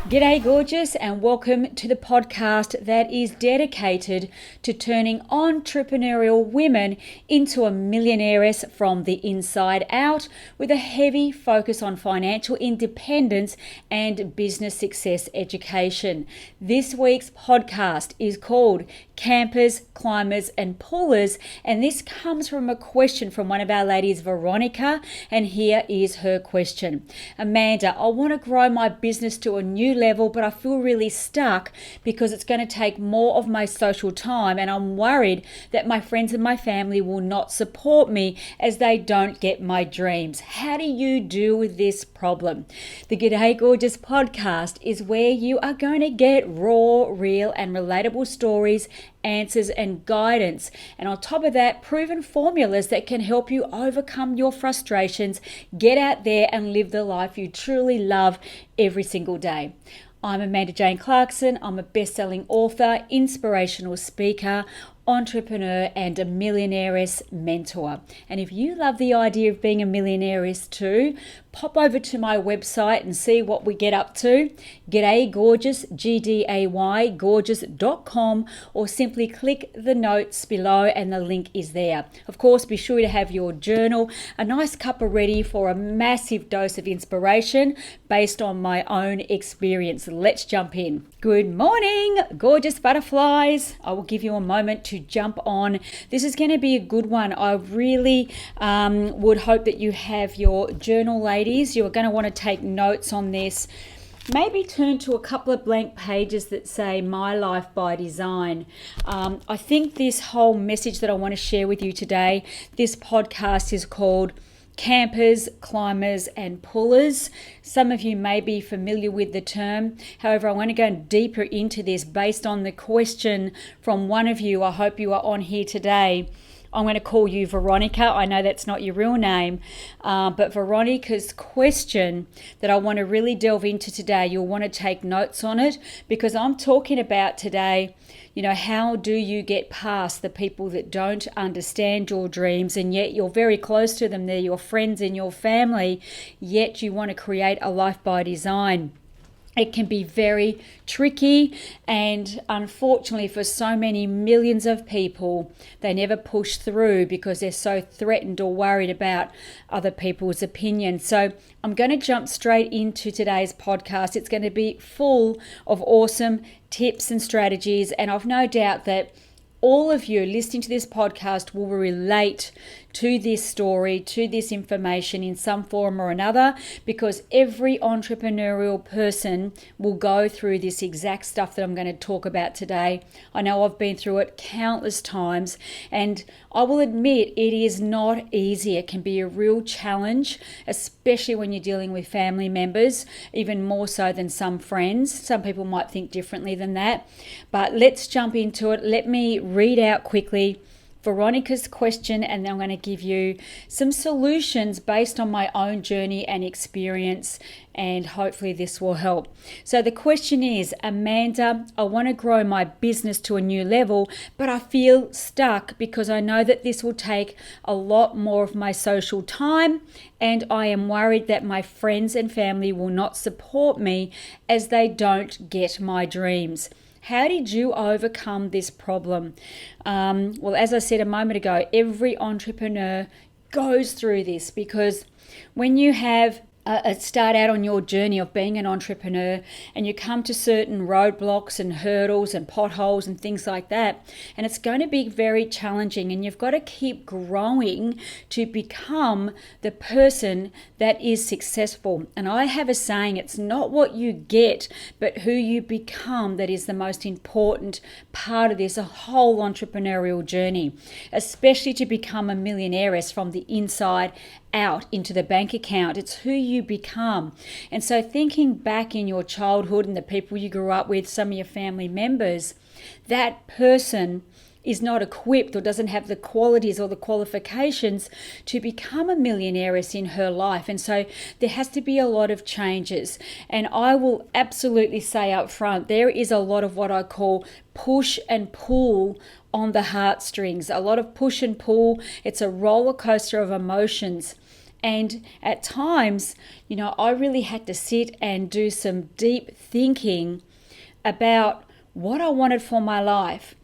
G'day Gorgeous, and welcome to the podcast that is dedicated to turning entrepreneurial women into a millionaires from the inside out, with a heavy focus on financial independence and business success education. This week's podcast is called Campers, Climbers and Pullers, and this comes from a question from one of our ladies, Veronica, and here is her question. Amanda, I want to grow my business to a new level, but I feel really stuck because it's going to take more of my social time, and I'm worried that my friends and my family will not support me as they don't get my dreams. How do you deal with this problem? The Gday Gorgeous podcast is where you are going to get raw, real and relatable stories, answers and guidance, and on top of that, proven formulas that can help you overcome your frustrations, get out there and live the life you truly love every single day. I'm Amanda Jane Clarkson. I'm a best-selling author, inspirational speaker, entrepreneur and a millionaires mentor. And if you love the idea of being a millionaires too, pop over to my website and see what we get up to. Gday Gorgeous, Gday Gorgeous.com, or simply click the notes below and the link is there. Of course, be sure to have your journal, a nice cuppa ready for a massive dose of inspiration based on my own experience. Let's jump in. Good morning, gorgeous butterflies. I will give you a moment to jump on. This is going to be a good one. I really would hope that you have your journal, ladies. You're going to want to take notes on this. Maybe turn to a couple of blank pages that say My Life by Design. I think this whole message that I want to share with you today, this podcast is called Campers, Climbers and Pullers. Some of you may be familiar with the term. However, I want to go deeper into this based on the question from one of you. I hope you are on here today. I'm going to call you Veronica. I know that's not your real name, but Veronica's question that I want to really delve into today, you'll want to take notes on it, because I'm talking about today, how do you get past the people that don't understand your dreams, and yet you're very close to them. They're your friends and your family, yet you want to create a life by design. It can be very tricky, and unfortunately for so many millions of people, they never push through because they're so threatened or worried about other people's opinions. So I'm going to jump straight into today's podcast. It's going to be full of awesome tips and strategies, and I've no doubt that all of you listening to this podcast will relate to this story, to this information in some form or another, because every entrepreneurial person will go through this exact stuff that I'm going to talk about today. I know I've been through it countless times, and I will admit it is not easy. It can be a real challenge, especially when you're dealing with family members, even more so than some friends. Some people might think differently than that, but let's jump into it. Let me read out quickly Veronica's question, and then I'm going to give you some solutions based on my own journey and experience, and hopefully this will help. So the question is, Amanda, I want to grow my business to a new level, but I feel stuck because I know that this will take a lot more of my social time, and I am worried that my friends and family will not support me as they don't get my dreams. How did you overcome this problem? Well, as I said a moment ago, every entrepreneur goes through this, because when you have start out on your journey of being an entrepreneur and you come to certain roadblocks and hurdles and potholes and things like that, and it's going to be very challenging, and you've got to keep growing to become the person that is successful. And I have a saying, it's not what you get but who you become that is the most important part of this whole entrepreneurial journey, especially to become a millionaires from the inside out into the bank account. It's who you become. And so thinking back in your childhood and the people you grew up with, some of your family members, that person is not equipped or doesn't have the qualities or the qualifications to become a millionaires in her life. And so there has to be a lot of changes. And I will absolutely say up front, there is a lot of what I call push and pull on the heartstrings, a lot of push and pull. It's a roller coaster of emotions. And at times, I really had to sit and do some deep thinking about what I wanted for my life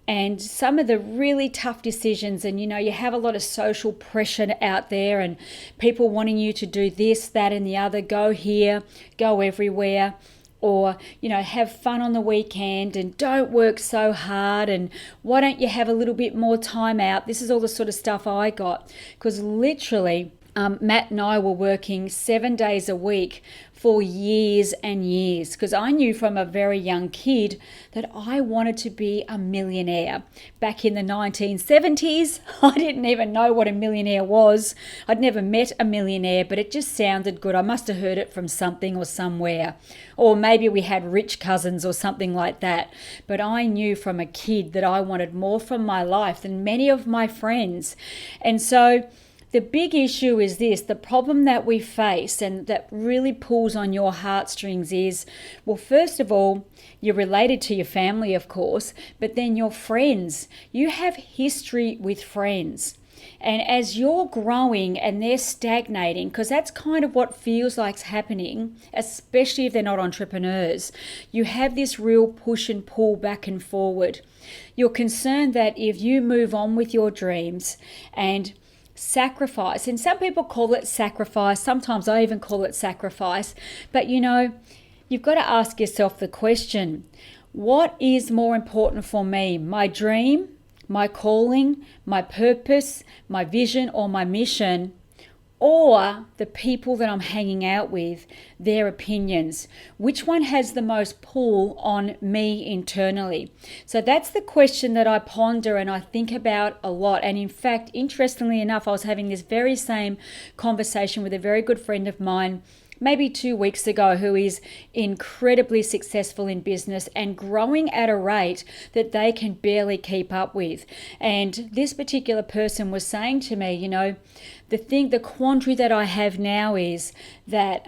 and some of the really tough decisions. And, you have a lot of social pressure out there and people wanting you to do this, that, and the other, go here, go everywhere. Or, have fun on the weekend and don't work so hard, and why don't you have a little bit more time out? This is all the sort of stuff I got, because literally Matt and I were working 7 days a week for years and years, because I knew from a very young kid that I wanted to be a millionaire. Back in the 1970s, I didn't even know what a millionaire was. I'd never met a millionaire, but it just sounded good. I must have heard it from something or somewhere. Or maybe we had rich cousins or something like that. But I knew from a kid that I wanted more from my life than many of my friends. And so the big issue is this, the problem that we face and that really pulls on your heartstrings is, well, first of all, you're related to your family, of course, but then your friends. You have history with friends. And as you're growing and they're stagnating, because that's kind of what feels like's happening, especially if they're not entrepreneurs, you have this real push and pull back and forward. You're concerned that if you move on with your dreams and sacrifice, and some people call it sacrifice, sometimes I even call it sacrifice, but you've got to ask yourself the question, what is more important for me, my dream, my calling, my purpose, my vision, or my mission, or the people that I'm hanging out with, their opinions? Which one has the most pull on me internally? So that's the question that I ponder and I think about a lot. And in fact, interestingly enough, I was having this very same conversation with a very good friend of mine maybe 2 weeks ago, who is incredibly successful in business and growing at a rate that they can barely keep up with. And this particular person was saying to me, the quandary that I have now is that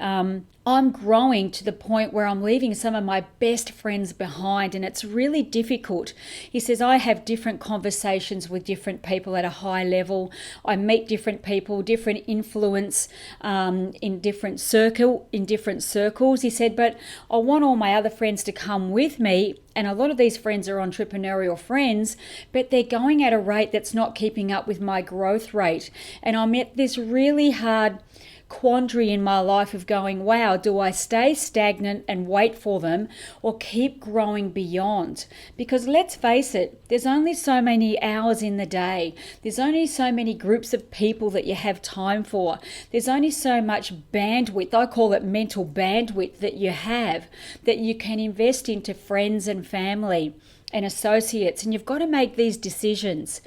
I'm growing to the point where I'm leaving some of my best friends behind, and it's really difficult. He says, I have different conversations with different people at a high level. I meet different people, different influence in different circles. He said, but I want all my other friends to come with me. And a lot of these friends are entrepreneurial friends, but they're going at a rate that's not keeping up with my growth rate. And I'm at this really hard quandary in my life of going, wow, do I stay stagnant and wait for them or keep growing beyond? Because let's face it, there's only so many hours in the day. There's only so many groups of people that you have time for. There's only so much bandwidth, I call it mental bandwidth, that you have that you can invest into friends and family and associates. And you've got to make these decisions.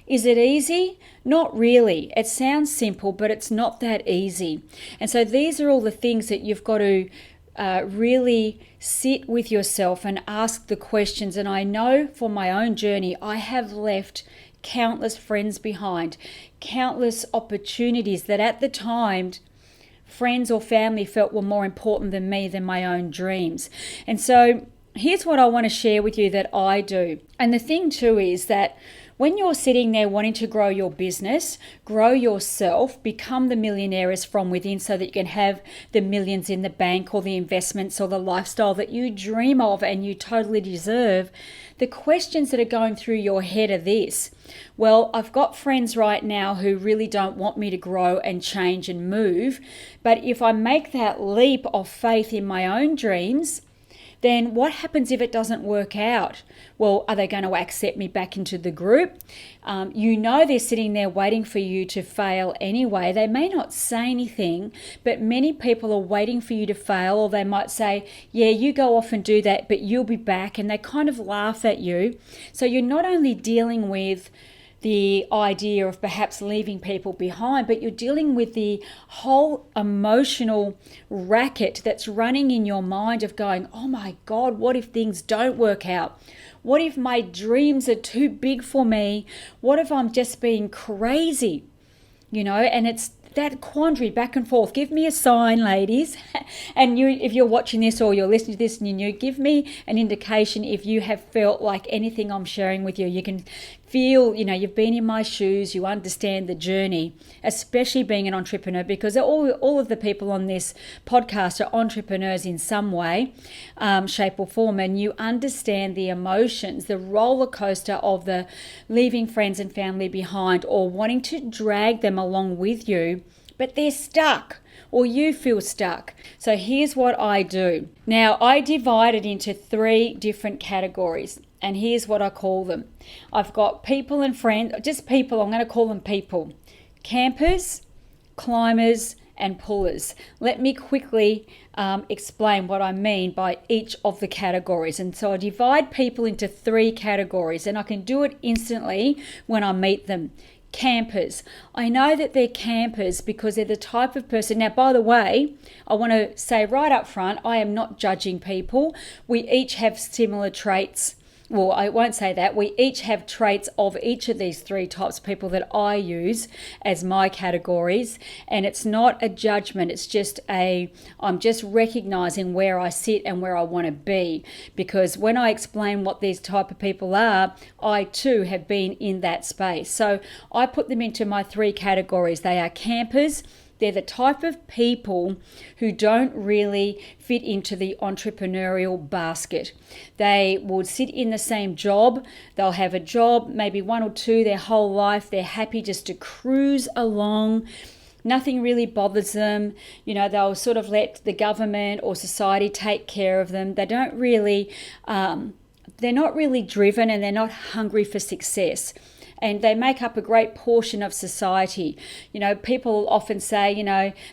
Is it easy? Not really. It sounds simple, but it's not that easy. And so these are all the things that you've got to really sit with yourself and ask the questions. And I know for my own journey, I have left countless friends behind, countless opportunities that at the time friends or family felt were more important than me, than my own dreams. And so here's what I want to share with you that I do. And the thing too is that when you're sitting there wanting to grow your business, grow yourself, become the millionaires from within so that you can have the millions in the bank or the investments or the lifestyle that you dream of and you totally deserve, the questions that are going through your head are this. Well, I've got friends right now who really don't want me to grow and change and move, but if I make that leap of faith in my own dreams, then what happens if it doesn't work out? Well, are they going to accept me back into the group? They're sitting there waiting for you to fail anyway. They may not say anything, but many people are waiting for you to fail, or they might say, yeah, you go off and do that, but you'll be back. And they kind of laugh at you. So you're not only dealing with the idea of perhaps leaving people behind, but you're dealing with the whole emotional racket that's running in your mind of going, oh my God, what if things don't work out? What if my dreams are too big for me? What if I'm just being crazy? And it's that quandary back and forth. Give me a sign, ladies. And if you're watching this or you're listening to this and give me an indication if you have felt like anything I'm sharing with you. You can feel, you've been in my shoes, you understand the journey, especially being an entrepreneur, because all of the people on this podcast are entrepreneurs in some way, shape or form, and you understand the emotions, the roller coaster of the leaving friends and family behind or wanting to drag them along with you, but they're stuck, or you feel stuck. So here's what I do. Now, I divide it into 3 different categories, and here's what I call them. I've got people and friends, just people, I'm going to call them people. Campers, climbers, and pullers. Let me quickly explain what I mean by each of the categories. And so I divide people into 3 categories, and I can do it instantly when I meet them. Campers. I know that they're campers because they're the type of person. Now, by the way, I want to say right up front, I am not judging people. We each have similar traits. Well, I won't say that. We each have traits of each of these 3 types of people that I use as my categories. And it's not a judgment. It's just I'm just recognizing where I sit and where I want to be. Because when I explain what these type of people are, I too have been in that space. So I put them into my 3 categories. They are campers. They're the type of people who don't really fit into the entrepreneurial basket. They would sit in the same job. They'll have a job, maybe 1 or 2 their whole life. They're happy just to cruise along. Nothing really bothers them. They'll sort of let the government or society take care of them. They don't really, they're not really driven, and they're not hungry for success. And they make up a great portion of society. People often say,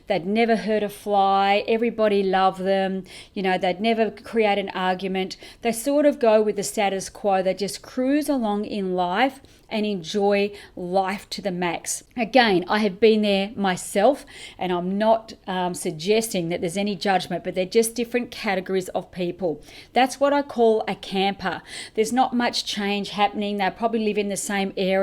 they'd never hurt a fly, everybody loved them, they'd never create an argument. They sort of go with the status quo. They just cruise along in life and enjoy life to the max. Again, I have been there myself, and I'm not suggesting that there's any judgment, but they're just different categories of people. That's what I call a camper. There's not much change happening. They probably live in the same area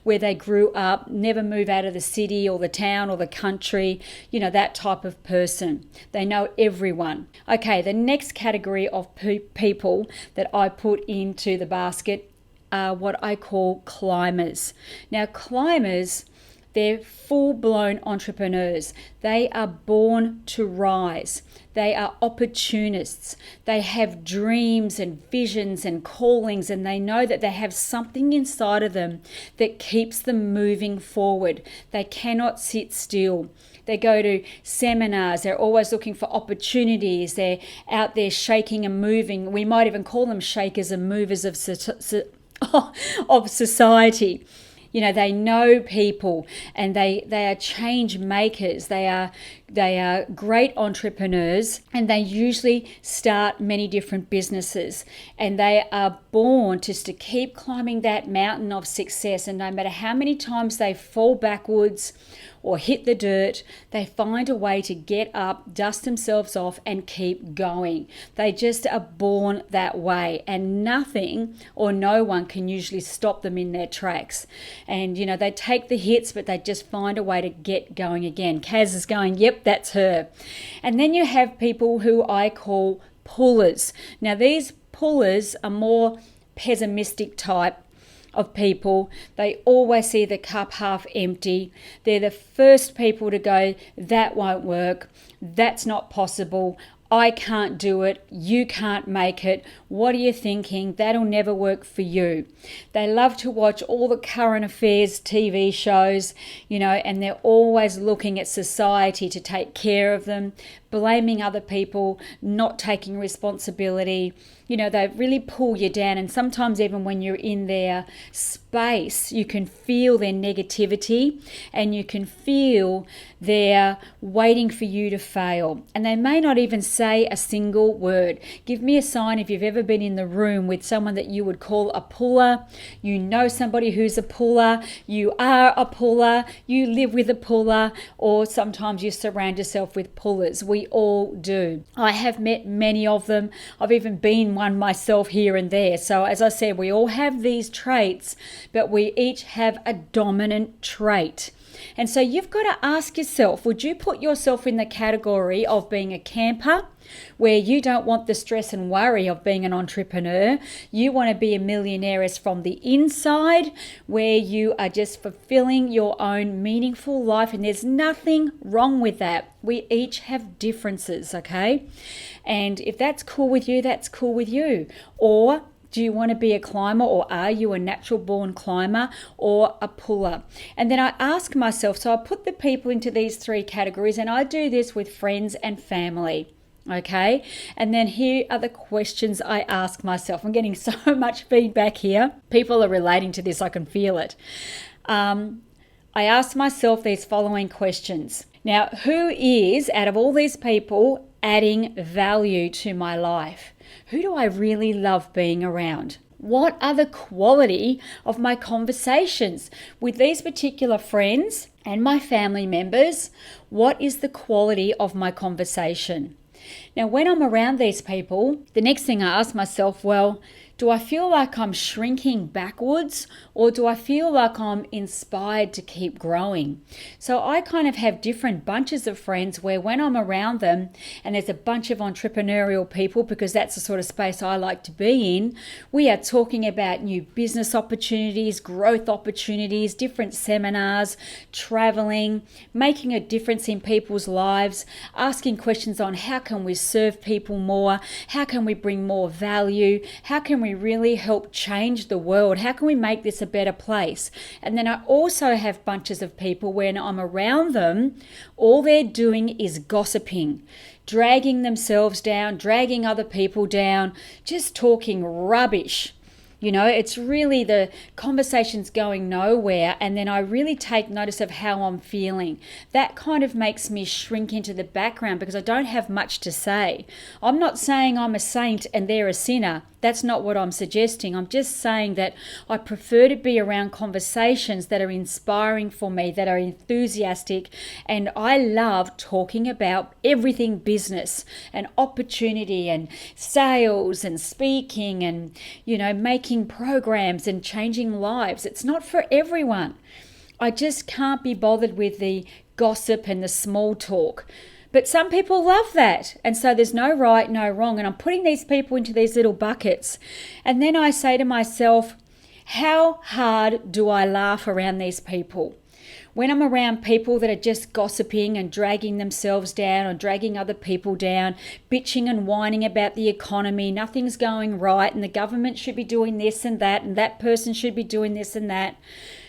where they grew up, never move out of the city or the town or the country, that type of person. They know everyone. Okay, the next category of people that I put into the basket are what I call climbers. Now, climbers, they're full-blown entrepreneurs. They are born to rise. They are opportunists. They have dreams and visions and callings, and they know that they have something inside of them that keeps them moving forward. They cannot sit still. They go to seminars. They're always looking for opportunities. They're out there shaking and moving. We might even call them shakers and movers of society. They know people, and they are change makers. They are great entrepreneurs, and they usually start many different businesses, and they are born just to keep climbing that mountain of success. And no matter how many times they fall backwards or hit the dirt, they find a way to get up, dust themselves off, and keep going. They just are born that way, and nothing or no one can usually stop them in their tracks. And they take the hits, but they just find a way to get going again. Kaz is going, yep, that's her. And then you have people who I call pullers. Now, these pullers are more pessimistic type of people. They always see the cup half empty. They're the first people to go, that won't work, that's not possible, I can't do it, you can't make it, what are you thinking, that'll never work for you. They love to watch all the current affairs TV shows, and they're always looking at society to take care of them, blaming other people, not taking responsibility. They really pull you down, and sometimes even when you're in their space, you can feel their negativity, and you can feel they're waiting for you to fail. And they may not even say a single word. Give me a sign if you've ever been in the room with someone that you would call a puller. You know somebody who's a puller, you are a puller, you live with a puller, or sometimes you surround yourself with pullers. We all do. I have met many of them. I've even been one myself here and there. So as I said, we all have these traits, but we each have a dominant trait. And so you've got to ask yourself, would you put yourself in the category of being a camper, where you don't want the stress and worry of being an entrepreneur? You want to be a millionairess from the inside, where you are just fulfilling your own meaningful life, and there's nothing wrong with that. We each have differences, okay? And if that's cool with you, that's cool with you. Or do you want to be a climber, or are you a natural born climber or a puller? And then I ask myself, so I put the people into these three categories, and I do this with friends and family. Okay, and then here are the questions I ask myself. I'm getting so much feedback here. People are relating to this, I can feel it. I ask myself these following questions. Now, who is, out of all these people, adding value to my life? Who do I really love being around? What are the quality of my conversations with these particular friends and my family members? What is the quality of my conversation? Now, when I'm around these people, the next thing I ask myself, well, do I feel like I'm shrinking backwards, or do I feel like I'm inspired to keep growing? So I kind of have different bunches of friends where when I'm around them and there's a bunch of entrepreneurial people, because that's the sort of space I like to be in, we are talking about new business opportunities, growth opportunities, different seminars, traveling, making a difference in people's lives, asking questions on how can we serve people more, how can we bring more value, how can we really help change the world? How can we make this a better place? And then I also have bunches of people when I'm around them, all they're doing is gossiping, dragging themselves down, dragging other people down, just talking rubbish. You know, it's really the conversation's going nowhere, and then I really take notice of how I'm feeling. That kind of makes me shrink into the background because I don't have much to say. I'm not saying I'm a saint and they're a sinner. That's not what I'm suggesting. I'm just saying that I prefer to be around conversations that are inspiring for me, that are enthusiastic, and I love talking about everything business and opportunity and sales and speaking and, you know, making programs and changing lives. It's not for everyone. I just can't be bothered with the gossip and the small talk. But some people love that. And so there's no right, no wrong. And I'm putting these people into these little buckets. And then I say to myself, how hard do I laugh around these people? When I'm around people that are just gossiping and dragging themselves down or dragging other people down, bitching and whining about the economy, nothing's going right, and the government should be doing this and that person should be doing this and that.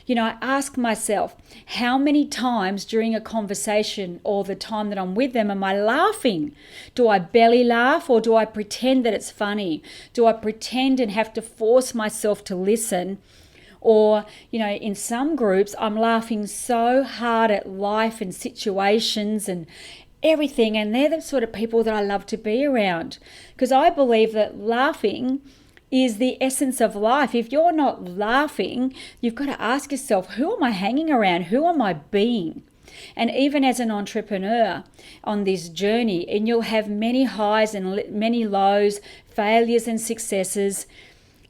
You know, I ask myself, how many times during a conversation or the time that I'm with them am I laughing? Do I belly laugh, or do I pretend that it's funny? Do I pretend and have to force myself to listen? Or, you know, in some groups, I'm laughing so hard at life and situations and everything, and they're the sort of people that I love to be around, because I believe that laughing is the essence of life. If you're not laughing, you've got to ask yourself, who am I hanging around? Who am I being? And even as an entrepreneur on this journey, and you'll have many highs and many lows, failures and successes,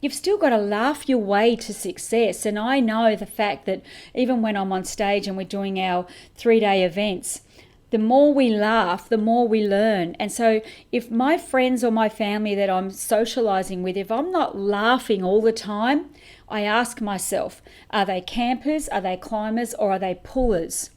you've still got to laugh your way to success. And I know the fact that even when I'm on stage and we're doing our 3-day events, the more we laugh, the more we learn. And so if my friends or my family that I'm socializing with, if I'm not laughing all the time, I ask myself, are they campers, are they climbers, or are they pullers?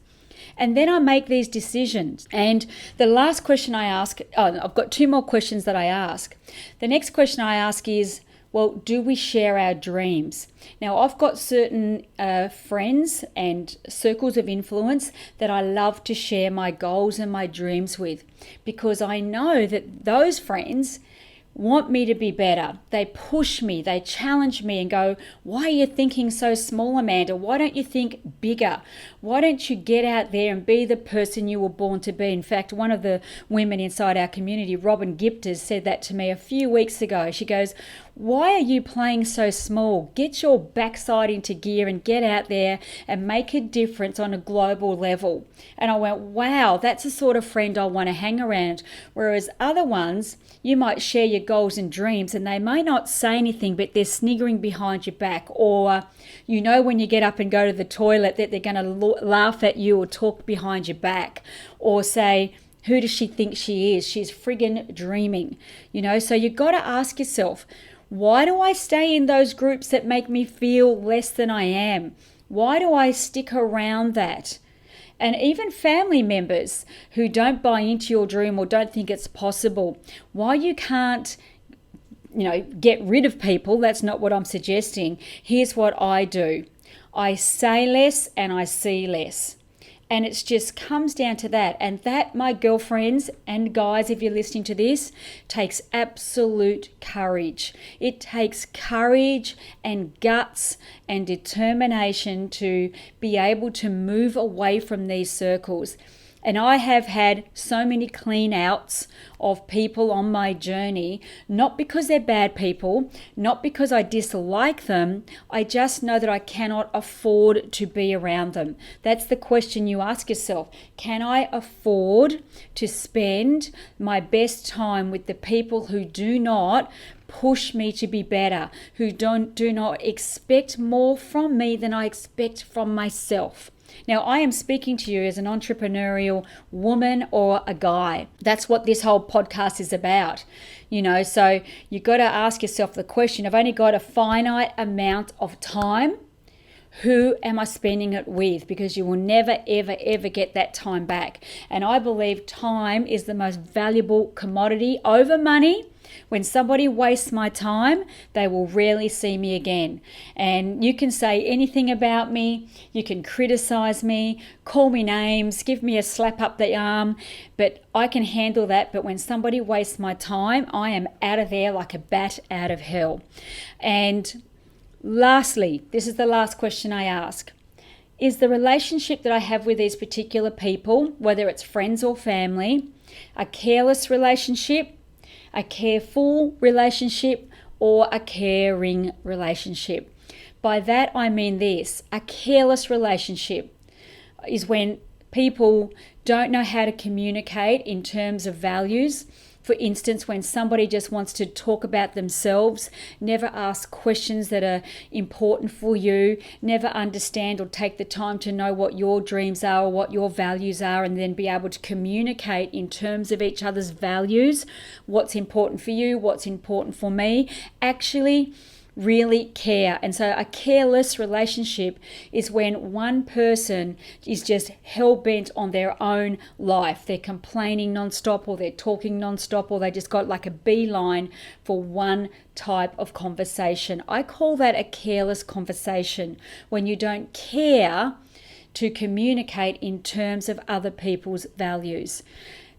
And then I make these decisions. And the last question I ask, I've got 2 more questions that I ask. The next question I ask is, well, do we share our dreams? Now, I've got certain friends and circles of influence that I love to share my goals and my dreams with, because I know that those friends want me to be better. They push me, they challenge me and go, why are you thinking so small, Amanda? Why don't you think bigger? Why don't you get out there and be the person you were born to be? In fact, one of the women inside our community, Robin Gipters, said that to me a few weeks ago. She goes, why are you playing so small? Get your backside into gear and get out there and make a difference on a global level. And I went, wow, that's the sort of friend I want to hang around. Whereas other ones, you might share your your goals and dreams, and they may not say anything, but they're sniggering behind your back, or when you get up and go to the toilet that they're going to laugh at you or talk behind your back, or say, who does she think she is? She's friggin' dreaming. So you've got to ask yourself, why do I stay in those groups that make me feel less than I am? Why do I stick around that? And even family members who don't buy into your dream or don't think it's possible, why you can't, get rid of people, that's not what I'm suggesting. Here's what I do. I say less and I see less. And it just comes down to that. And that, my girlfriends and guys, if you're listening to this, takes absolute courage. It takes courage and guts and determination to be able to move away from these circles. And I have had so many clean outs of people on my journey, not because they're bad people, not because I dislike them. I just know that I cannot afford to be around them. That's the question you ask yourself. Can I afford to spend my best time with the people who do not push me to be better, who do not expect more from me than I expect from myself? Now, I am speaking to you as an entrepreneurial woman or a guy. That's what this whole podcast is about. So you've got to ask yourself the question, I've only got a finite amount of time. Who am I spending it with? Because you will never, ever, ever get that time back. And I believe time is the most valuable commodity over money. When somebody wastes my time, they will rarely see me again. And you can say anything about me, you can criticize me, call me names, give me a slap up the arm, but I can handle that. But when somebody wastes my time, I am out of there like a bat out of hell. And lastly, this is the last question I ask. Is the relationship that I have with these particular people, whether it's friends or family, a careless relationship, a careful relationship, or a caring relationship? By that I mean this. A careless relationship is when people don't know how to communicate in terms of values. For instance, when somebody just wants to talk about themselves, never ask questions that are important for you, never understand or take the time to know what your dreams are or what your values are, and then be able to communicate in terms of each other's values, what's important for you, what's important for me, actually really care. And so a careless relationship is when one person is just hell-bent on their own life. They're complaining nonstop, or they're talking nonstop, or they just got like a beeline for one type of conversation. I call that a careless conversation, when you don't care to communicate in terms of other people's values.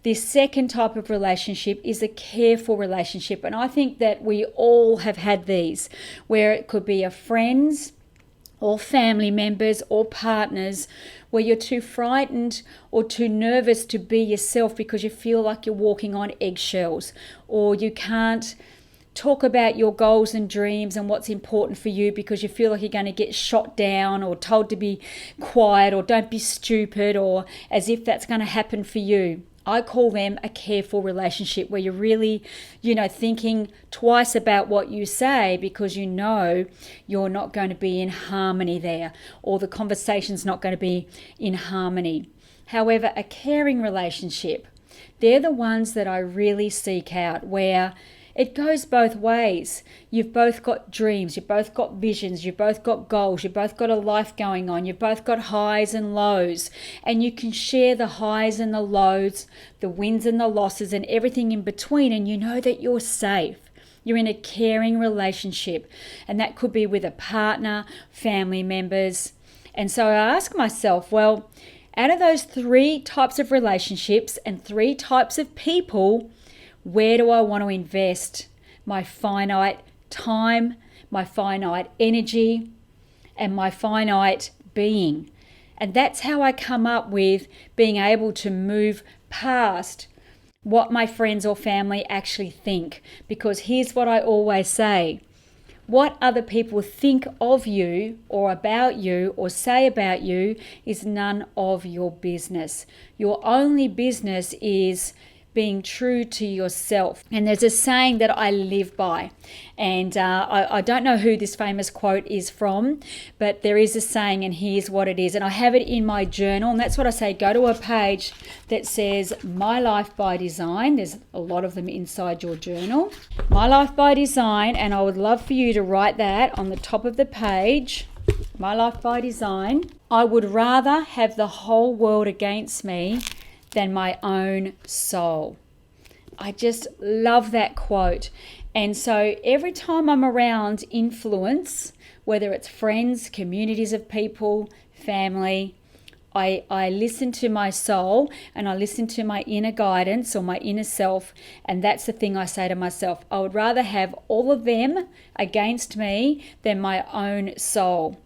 This second type of relationship is a careful relationship. And I think that we all have had these, where it could be a friends or family members or partners, where you're too frightened or too nervous to be yourself because you feel like you're walking on eggshells, or you can't talk about your goals and dreams and what's important for you because you feel like you're going to get shot down or told to be quiet or don't be stupid, or as if that's going to happen for you. I call them a careful relationship, where you're really, thinking twice about what you say because you know you're not going to be in harmony there, or the conversation's not going to be in harmony. However, a caring relationship, they're the ones that I really seek out, where it goes both ways. You've both got dreams, you've both got visions, you've both got goals, you've both got a life going on, you've both got highs and lows, and you can share the highs and the lows, the wins and the losses and everything in between, and you know that you're safe. You're in a caring relationship, and that could be with a partner, family members. And so I ask myself, well, out of those 3 types of relationships and 3 types of people, where do I want to invest my finite time, my finite energy, and my finite being? And that's how I come up with being able to move past what my friends or family actually think. Because here's what I always say. What other people think of you or about you or say about you is none of your business. Your only business is being true to yourself. And there's a saying that I live by, and I don't know who this famous quote is from, but there is a saying, and here's what it is. And I have it in my journal, and that's what I say. Go to a page that says My Life by Design. There's a lot of them inside your journal. My Life by Design, and I would love for you to write that on the top of the page. My Life by Design. I would rather have the whole world against me than my own soul. I just love that quote. And so every time I'm around influence, whether it's friends, communities of people, family, I listen to my soul and I listen to my inner guidance or my inner self. And that's the thing I say to myself. I would rather have all of them against me than my own soul.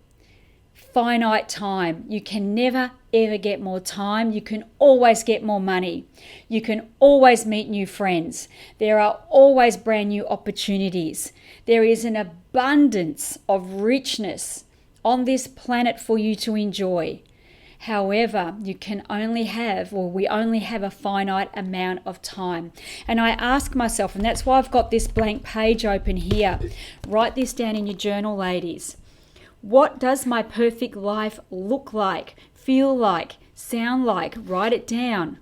Finite time. You can never ever get more time. You can always get more money. You can always meet new friends. There are always brand new opportunities. There is an abundance of richness on this planet for you to enjoy. However, we only have a finite amount of time. And I ask myself, and that's why I've got this blank page open here. Write this down in your journal, ladies. What does my perfect life look like, feel like, sound like? Write it down.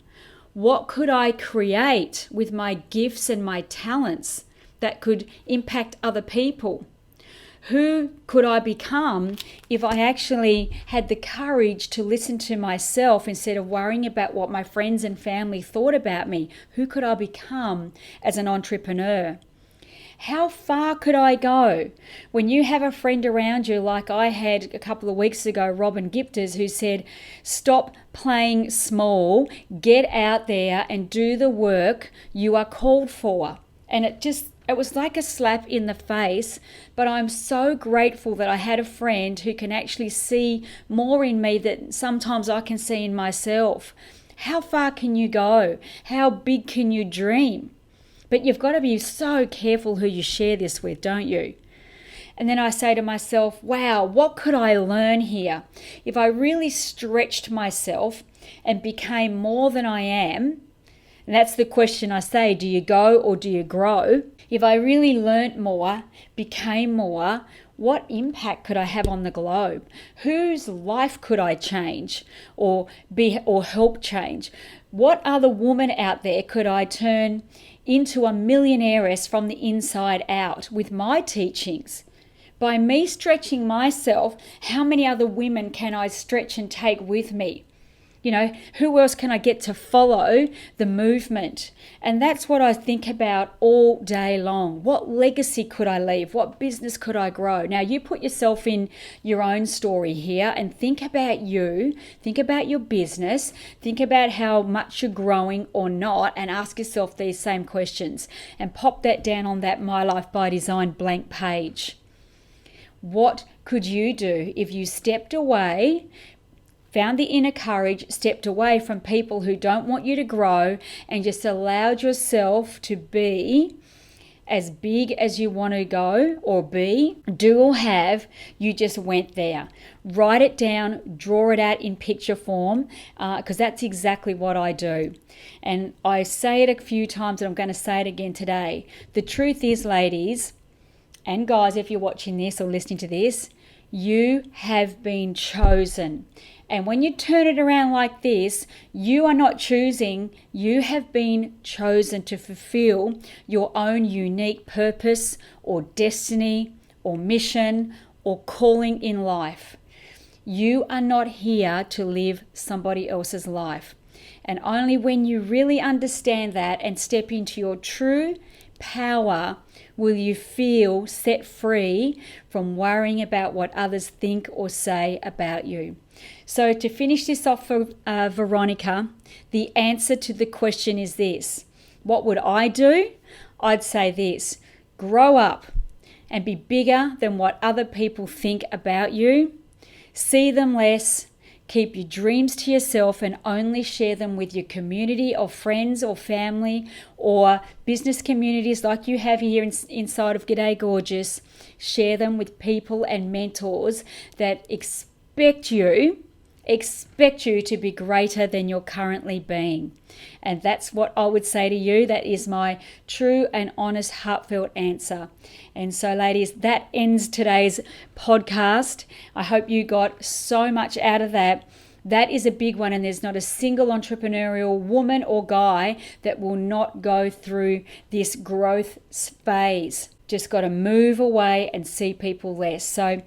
What could I create with my gifts and my talents that could impact other people? Who could I become if I actually had the courage to listen to myself instead of worrying about what my friends and family thought about me? Who could I become as an entrepreneur? How far could I go? When you have a friend around you, like I had a couple of weeks ago, Robin Gifters, who said, stop playing small, get out there and do the work you are called for. And it was like a slap in the face, but I'm so grateful that I had a friend who can actually see more in me than sometimes I can see in myself. How far can you go? How big can you dream? But you've got to be so careful who you share this with, don't you? And then I say to myself, wow, what could I learn here? If I really stretched myself and became more than I am, and that's the question I say, do you go or do you grow? If I really learnt more, became more, what impact could I have on the globe? Whose life could I change or help change? What other woman out there could I turn into a millionairess from the inside out with my teachings? By me stretching myself, how many other women can I stretch and take with me? You know, who else can I get to follow the movement? And that's what I think about all day long. What legacy could I leave? What business could I grow? Now, you put yourself in your own story here and think about you. Think about your business. Think about how much you're growing or not, and ask yourself these same questions. And pop that down on that My Life by Design blank page. What could you do if you stepped away, found the inner courage, stepped away from people who don't want you to grow, and just allowed yourself to be as big as you want to go or be, do or have? You just went there. Write it down, draw it out in picture form, because that's exactly what I do. And I say it a few times, and I'm going to say it again today. The truth is, ladies and guys, if you're watching this or listening to this, you have been chosen. And when you turn it around like this, you are not choosing, you have been chosen to fulfill your own unique purpose or destiny or mission or calling in life. You are not here to live somebody else's life. And only when you really understand that and step into your true power will you feel set free from worrying about what others think or say about you. So to finish this off for Veronica, the answer to the question is this. What would I do? I'd say this. Grow up and be bigger than what other people think about you. See them less. Keep your dreams to yourself and only share them with your community of friends or family or business communities like you have here inside of Gday Gorgeous. Share them with people and mentors that expect you expect you to be greater than you're currently being. And that's what I would say to you. That is my true and honest, heartfelt answer. And so, ladies, that ends today's podcast. I hope you got so much out of that. That is a big one, and there's not a single entrepreneurial woman or guy that will not go through this growth phase. Just got to move away and see people less. So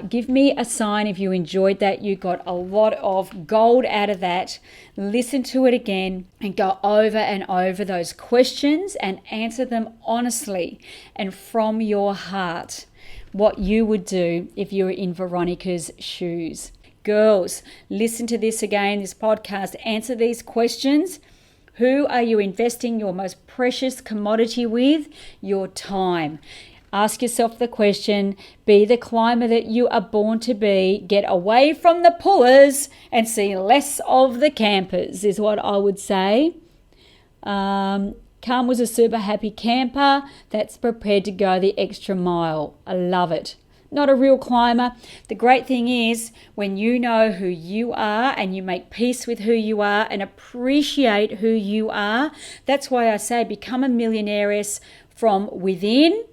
give me a sign if you enjoyed that. You got a lot of gold out of that. Listen to it again and go over and over those questions and answer them honestly and from your heart, what you would do if you were in Veronica's shoes. Girls, listen to this again, this podcast. Answer these questions. Who are you investing your most precious commodity with? Your time. Ask yourself the question, be the climber that you are born to be. Get away from the pullers and see less of the campers, is what I would say. Carm was a super happy camper that's prepared to go the extra mile. I love it. Not a real climber. The great thing is when you know who you are and you make peace with who you are and appreciate who you are, that's why I say become a millionairess from within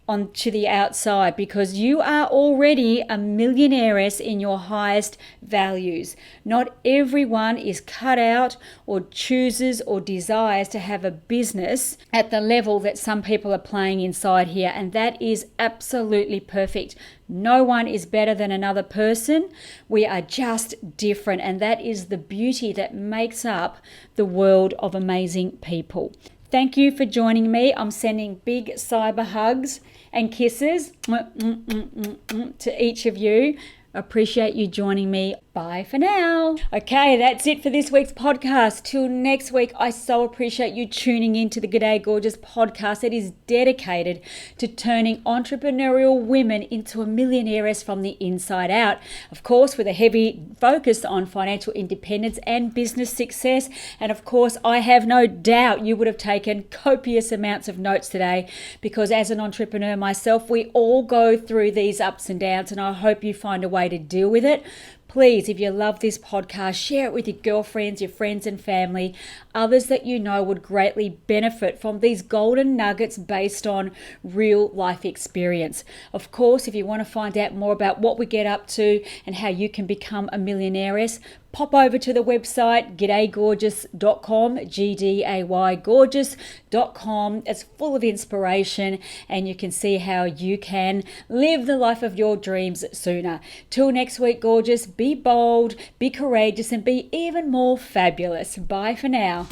onto the outside, because you are already a millionairess in your highest values. Not everyone is cut out or chooses or desires to have a business at the level that some people are playing inside here, and that is absolutely perfect. No one is better than another person. We are just different, and that is the beauty that makes up the world of amazing people. Thank you for joining me. I'm sending big cyber hugs and kisses to each of you. Appreciate you joining me. Bye for now. Okay, that's it for this week's podcast. Till next week, I so appreciate you tuning into the Gday Gorgeous podcast that is dedicated to turning entrepreneurial women into a millionairess from the inside out. Of course, with a heavy focus on financial independence and business success. And of course, I have no doubt you would have taken copious amounts of notes today, because as an entrepreneur myself, we all go through these ups and downs, and I hope you find a way to deal with it. Please, if you love this podcast, share it with your girlfriends, your friends and family, others that you know would greatly benefit from these golden nuggets based on real life experience. Of course, if you want to find out more about what we get up to and how you can become a millionairess, pop over to the website gdaygorgeous.com, Gday gorgeous.com. It's full of inspiration, and you can see how you can live the life of your dreams sooner. Till next week, gorgeous, be bold, be courageous, and be even more fabulous. Bye for now.